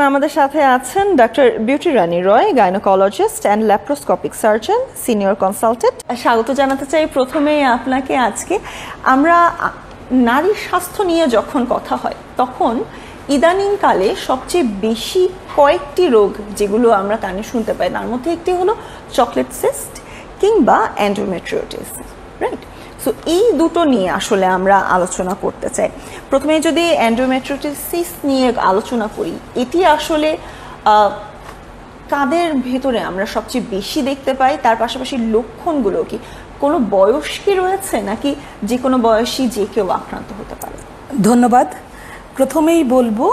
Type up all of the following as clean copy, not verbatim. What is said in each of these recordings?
আমাদের সাথে আছেন doctor beauty Rani Roy, gynaecologist and laparoscopic surgeon, senior consultant. স্বাগত জানাতে চাই প্রথমেই আপনাকে। আজকে আমরা নারী স্বাস্থ্য নিয়ে যখন কথা হয় তখন ইদানিংকালে সবচেয়ে বেশি কয়েকটি রোগ যেগুলো আমরা কানে শুনতে পাই, তার মধ্যে একটি হলো চকলেট সিস্ট কিংবা এন্ডোমেট্রিওটিস, রাইট? সো এই দুটো নিয়ে আসলে আমরা আলোচনা করতে চাই। প্রথমে যদি এন্ডোমেট্রিওটিস নিয়ে আলোচনা করি, এটি আসলে কাদের ভেতরে আমরা সবচেয়ে বেশি দেখতে পাই, তার পাশাপাশি লক্ষণগুলো কি, কোনো বয়স কি রয়েছে নাকি যে কোনো বয়সী যে কেউ আক্রান্ত হতে পারে? ধন্যবাদ। প্রথমেই বলবো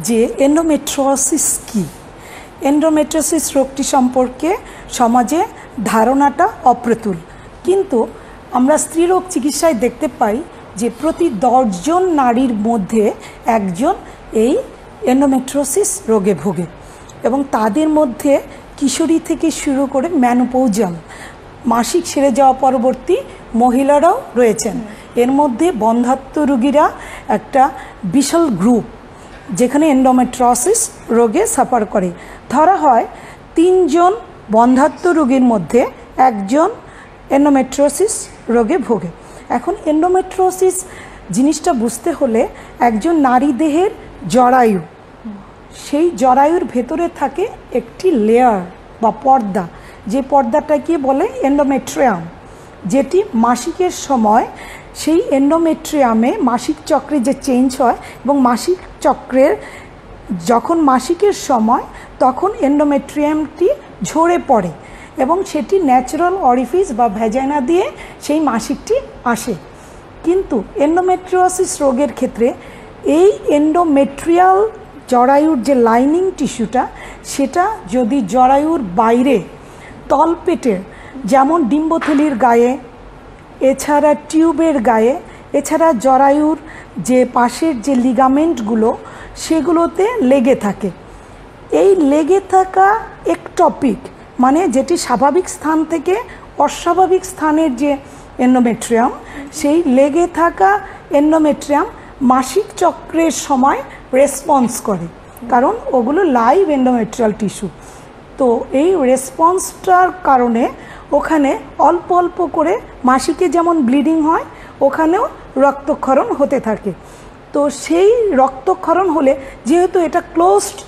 যে এন্ডোমেট্রিওসিস কি। এন্ডোমেট্রিওসিস রোগটি সম্পর্কে সমাজে ধারণাটা অপ্রতুল, কিন্তু আমরা স্ত্রীরোগ চিকিৎসায় দেখতে পাই যে প্রতি 10 জন নারীর মধ্যে একজন এই এন্ডোমেট্রিওসিস রোগে ভোগে, এবং তাদের মধ্যে কিশোরী থেকে শুরু করে ম্যানোপৌজাল মাসিক সেরে যাওয়া পরবর্তী মহিলারাও রয়েছেন। এর মধ্যে বন্ধ্যাত্ব রোগীরা একটা বিশাল গ্রুপ, যেখানে এন্ডোমেট্রিওসিস রোগে সাফার করে। ধরা হয় 3 জন বন্ধ্যাত্ব রোগীর মধ্যে একজন এন্ডোমেট্রিওসিস রোগে ভোগে। এখন এন্ডোমেট্রিওসিস জিনিসটা বুঝতে হলে একজন নারী দেহের জরায়ু, সেই জরায়ুর ভেতরে থাকে একটি লেয়ার বা পর্দা, যে পর্দাটাকে বলে এন্ডোমেট্রিয়াম, যেটি মাসিকের সময় সেই এন্ডোমেট্রিয়ামে মাসিক চক্রে যে চেঞ্জ হয়, এবং মাসিক চক্রের যখন মাসিকের সময় তখন এন্ডোমেট্রিয়ামটি ঝরে পড়ে এবং সেটি ন্যাচারাল অরিফিস বা ভ্যাজাইনা দিয়ে সেই মাসিকটি আসে। কিন্তু এন্ডোমেট্রিওসিস রোগের ক্ষেত্রে এই এন্ডোমেট্রিয়াল জরায়ুর যে লাইনিং টিস্যুটা, সেটা যদি জরায়ুর বাইরে তলপেটের, যেমন ডিম্বথলির গায়ে, এছাড়া টিউবের গায়ে, এছাড়া জরায়ুর যে পাশের যে লিগামেন্টগুলো সেগুলোতে লেগে থাকে, এই লেগে থাকা একটপিক মানে যেটি স্বাভাবিক স্থান থেকে অস্বাভাবিক স্থানের যে এন্ডোমেট্রিয়াম, সেই লেগে থাকা এন্ডোমেট্রিয়াম মাসিক চক্রের সময় রেসপন্স করে, কারণ ওগুলো লাইভ এন্ডোমেট্রিয়াল টিস্যু। তো এই রেসপন্সটার কারণে ওখানে অল্প অল্প করে মাসিকে যেমন ব্লিডিং হয়, ওখানেও রক্তক্ষরণ হতে থাকে। তো সেই রক্তক্ষরণ হলে, যেহেতু এটা ক্লোজড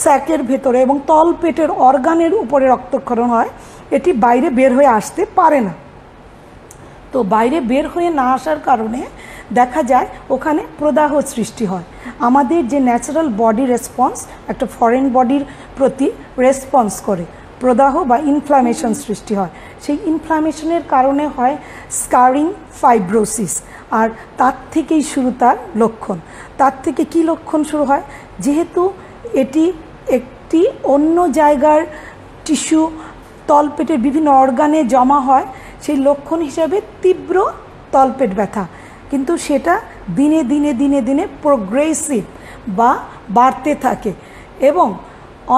স্যাকের ভেতরে এবং তলপেটের অর্গানের উপরে রক্তক্ষরণ হয়, এটি বাইরে বের হয়ে আসতে পারে না। তো বাইরে বের হয়ে না আসার কারণে দেখা যায় ওখানে প্রদাহ সৃষ্টি হয়। আমাদের যে ন্যাচারাল বডি রেসপন্স একটা ফরেন বডির প্রতি রেসপন্স করে, প্রদাহ বা ইনফ্লামেশন সৃষ্টি হয়। সেই ইনফ্লামেশনের কারণে হয় স্কারিং, ফাইব্রোসিস, আর তার থেকেই শুরু তার লক্ষণ। তার থেকে কি লক্ষণ শুরু হয়? যেহেতু এটি একটি অন্য জায়গার টিস্যু তলপেটের বিভিন্ন অর্গানে জমা হয়, সেই লক্ষণ হিসাবে তীব্র তলপেট ব্যথা, কিন্তু সেটা দিনে দিনে দিনে দিনে প্রোগ্রেসিভ বা বাড়তে থাকে। এবং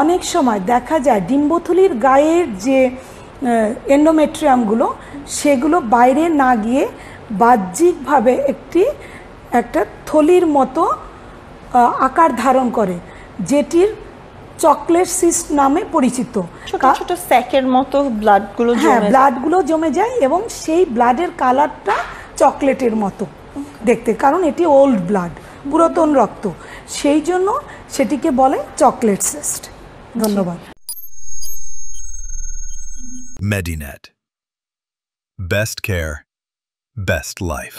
অনেক সময় দেখা যায় ডিম্বথলির গায়ের যে এন্ডোমেট্রিয়ামগুলো, সেগুলো বাইরে না গিয়ে বাহ্যিকভাবে একটা থলির মতো আকার ধারণ করে, যেটির চকলেট সিস্ট নামে পরিচিত। ছোট ছোট স্যাকের মতো ব্লাডগুলো জমে যায় এবং সেই ব্লাডের কালারটা চকলেটের মতো দেখতে, কারণ এটি ওল্ড ব্লাড, পুরাতন রক্ত, সেই জন্য সেটিকে বলে চকলেট সিস্ট। ধন্যবাদ। Medinet. Best care, best life.